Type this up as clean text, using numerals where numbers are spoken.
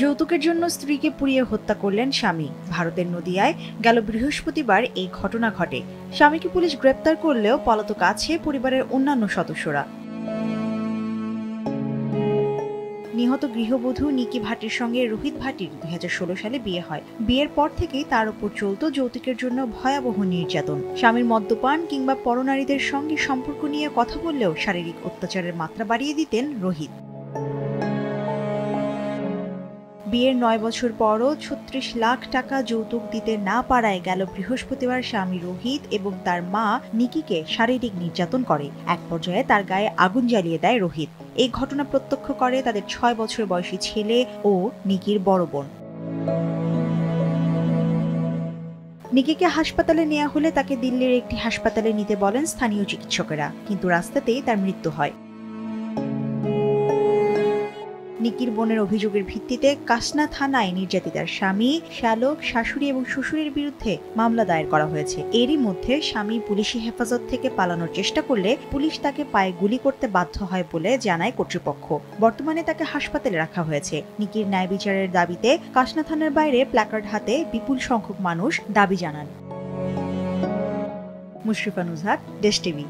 যৌতুকের জন্য স্ত্রীকে পুড়িয়ে হত্যা করলেন স্বামী। ভারতের নদিয়ায় গেল বৃহস্পতিবার এই ঘটনা ঘটে। স্বামীকে পুলিশ গ্রেপ্তার করলেও পলাতক আছে পরিবারের অন্যান্য সদস্যরা। নিহত গৃহবধূ নিকি ভাটির সঙ্গে রোহিত ভাটির 2016 সালে বিয়ে হয়। বিয়ের পর থেকেই তার উপর চলত যৌতুকের জন্য ভয়াবহ নির্যাতন। স্বামীর মদ্যপান কিংবা পরনারীদের সঙ্গে সম্পর্ক নিয়ে কথা বললেও শারীরিক অত্যাচারের মাত্রা বাড়িয়ে দিতেন রোহিত। বিয়ের 9 বছর পরও 36 লাখ টাকা যৌতুক দিতে না পারায় গেল বৃহস্পতিবার স্বামী রোহিত এবং তার মা নিকিকে শারীরিক নির্যাতন করে। এক পর্যায়ে তার গায়ে আগুন জ্বালিয়ে দেয় রোহিত। এই ঘটনা প্রত্যক্ষ করে তাদের 6 বছর বয়সী ছেলে ও নিকির বড় বোন। নিকিকে হাসপাতালে নেওয়া হলে তাকে দিল্লির একটি হাসপাতালে নিতে বলেন স্থানীয় চিকিৎসকেরা, কিন্তু রাস্তাতেই তার মৃত্যু হয়। নিকির বোনের অভিযোগের ভিত্তিতে কাসনা থানায় নির্যাতিতার স্বামী, শ্যালক, শাশুড়ি এবং শ্বশুরের বিরুদ্ধে মামলা দায়ের করা হয়েছে। এরই মধ্যে স্বামী পুলিশি হেফাজত থেকে পালানোর চেষ্টা করলে পুলিশ তাকে পায়ে গুলি করতে বাধ্য হয় বলে জানায় কর্তৃপক্ষ। বর্তমানে তাকে হাসপাতালে রাখা হয়েছে। নিকির ন্যায় বিচারের দাবিতে কাসনা থানার বাইরে প্ল্যাকার্ড হাতে বিপুল সংখ্যক মানুষ দাবি জানান। মুশরিফা নুজহাত, দেশ টিভি।